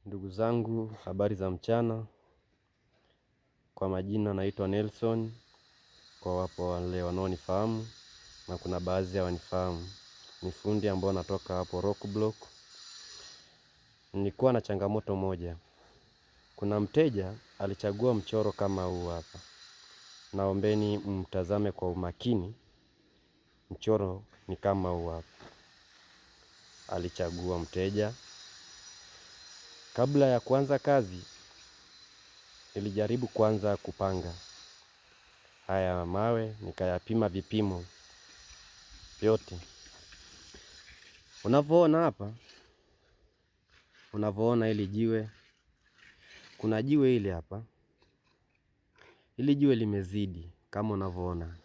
Ndugu zangu, habari za mchana. Kwa majina naitwa Nelson, kwa wapo wale wanaonifahamu na kuna baadhi ya wanifahamu. Ni fundi ambao natoka hapo Rockblock. Nilikuwa na changamoto moja. Kuna mteja alichagua mchoro kama huu hapa. Naombeni mtazame kwa umakini. Mchoro ni kama huu hapa. Alichagua mteja. Kabla ya kuanza kazi, nilijaribu kwanza kupanga haya mawe, nikayapima vipimo vyote. Unavyoona hapa, unavyoona hili jiwe, kuna jiwe hili hapa. Hili jiwe limezidi, kama unavyoona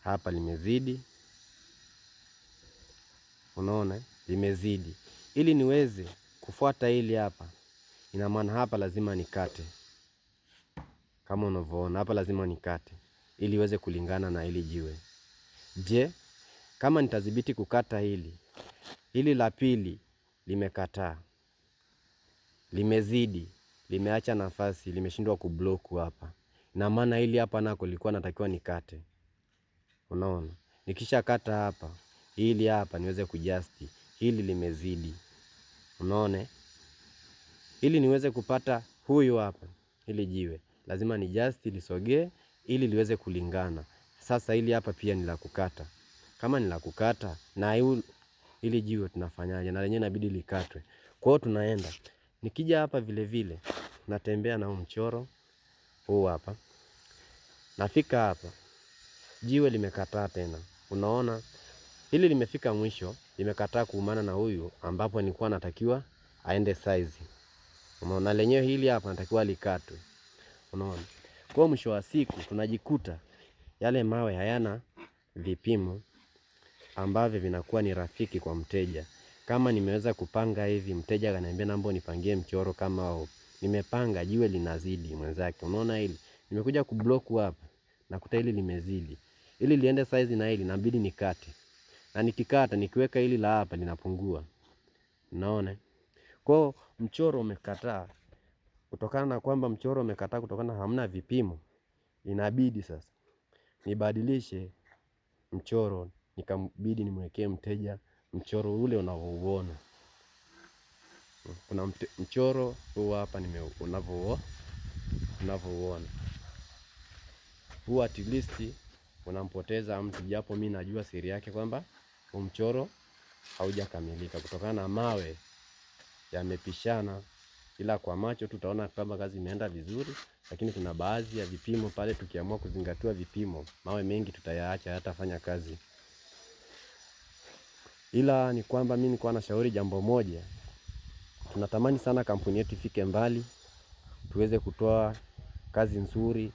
hapa limezidi. Unaona limezidi. Ili niweze kufuata hili hapa, ina maana hapa lazima nikate. Kama unavyoona hapa lazima nikate ili iweze kulingana na hili jiwe. Je, kama nitadhibiti kukata hili la pili limekataa, limezidi, limeacha nafasi, limeshindwa kublock hapa. Na maana hili hapa nako lilikuwa natakiwa nikate. Unaona? Nikisha kata hapa, hili hapa niweze kujusti. Hili limezidi. Unaona? Ili niweze kupata huyu hapa, hili jiwe, lazima ni justi lisogee ili liweze kulingana. Sasa hili hapa pia ni la kukata. Kama ni la kukata na hili jiwe tunafanyaje? Na lenyewe inabidi likatwe. Kwa hiyo tunaenda. Nikija hapa vile vile natembea na mchoro huu hapa. Nafika hapa. Jiwe limekataa tena. Unaona? Hili limefika mwisho, limekataa kuumana na huyu ambapo nilikuwa natakiwa aende size. Unaona, lenyewe hili hapa natakiwa likatwe. Unaona? Kwa mwisho wa siku tunajikuta yale mawe hayana vipimo ambavyo vinakuwa ni rafiki kwa mteja. Kama nimeweza kupanga hivi, mteja akaniambia naomba unipangie mchoro kama huu. Nimepanga jiwe linazidi mwenzake. Unaona hili? Nimekuja kublock hapa. Nakuta hili limezidi. Ili liende size na hili inabidi nikate. Na nikikata nikiweka hili la hapa linapungua. Unaona? Kwa mchoro umekataa. Kutokana na kwamba mchoro umekataa, kutokana hamna vipimo, inabidi sasa nibadilishe mchoro. Nikabidi nimwekee mteja mchoro ule unaouona. Kuna mchoro huu hapa unaouona. Huu at least unampoteza mtu, japo mimi najua siri yake kwamba mchoro haujakamilika kutokana na mawe yamepishana, ila kwa macho tutaona kama kazi imeenda vizuri, lakini kuna baadhi ya vipimo pale tukiamua kuzingatia vipimo, mawe mengi tutayaacha hayatafanya kazi. Ila ni kwamba mimi nilikuwa nashauri jambo moja. Tunatamani sana kampuni yetu ifike mbali, tuweze kutoa kazi nzuri,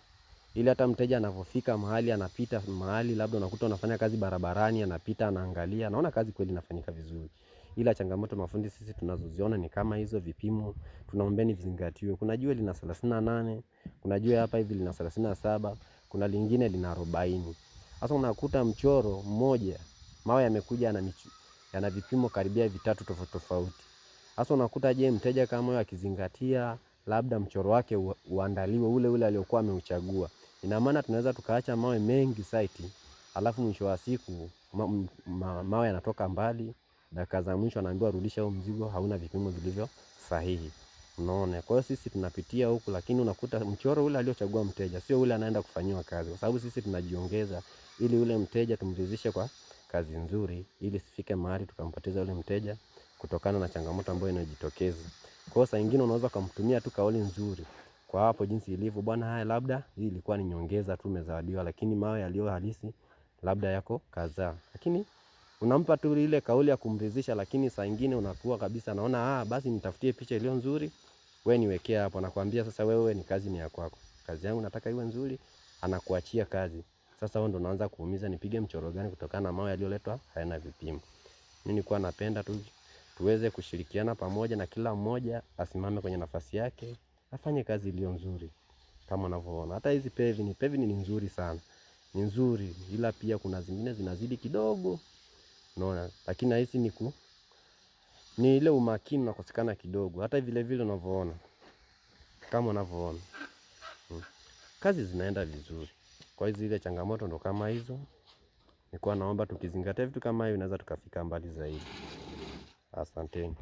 ili hata mteja anapofika mahali, anapita mahali, labda unakuta unafanya kazi barabarani, anapita anaangalia, naona kazi kweli inafanyika vizuri. Ila changamoto mafundi sisi tunazoziona ni kama hizo vipimo, tunaombeni vizingatiwe. Kuna jiwe lina 38, kuna jiwe hapa hivi lina 37, kuna lingine lina 40. Sasa unakuta mchoro mmoja, mawe yamekuja yana vipimo karibia vitatu tofauti tofauti. Sasa unakuta je, mteja kama huyo akizingatia labda mchoro wake uandaliwe ule aliokuwa ameuchagua, ina maana tunaweza tukaacha mawe mengi site, alafu mwisho wa siku mawe yanatoka mbali, dakika za mwisho anaambiwa rudisha huo mzigo, hauna vipimo vilivyo sahihi. Unaona? Kwa hiyo sisi tunapitia huku, lakini unakuta mchoro ule aliochagua mteja sio ule anaenda kufanyiwa kazi, kwa sababu sisi tunajiongeza ili ule mteja tumridhishe kwa kazi nzuri, ili sifike mahali tukampoteza ule mteja kutokana na changamoto ambayo inajitokeza. Kwa hiyo saa nyingine unaweza kumtumia tu kauli nzuri kwa hapo jinsi ilivyo, bwana haya labda hii ilikuwa ni nyongeza tu umezawadiwa, lakini mawe yaliyo halisi labda yako kadhaa. Lakini unampa tu ile kauli ya kumridhisha, lakini saa nyingine unakuwa kabisa naona basi nitafutie picha iliyo nzuri, wewe niwekea hapo. Nakwambia sasa wewe ni kazi ni ya kwako. Kazi yangu nataka iwe nzuri, anakuachia kazi. Sasa wewe ndo unaanza kuumiza, nipige mchoro gani kutokana na mawe yaliyoletwa hayana vipimo. Mimi nilikuwa napenda tu tuweze kushirikiana pamoja na kila mmoja asimame kwenye nafasi yake, afanye kazi iliyo nzuri. Kama unavyoona hata hizi pevi ni nzuri sana. Ni nzuri, ila pia kuna zingine zinazidi kidogo. Unaona? Lakini na hizi ni ile umakini unakosekana kidogo, hata vile vile unavyoona, kama unavyoona. Kazi zinaenda vizuri. Kwa hizo ile changamoto ndo kama hizo. Nilikuwa naomba tukizingatia vitu kama hivi, naweza tukafika mbali zaidi. Asanteni.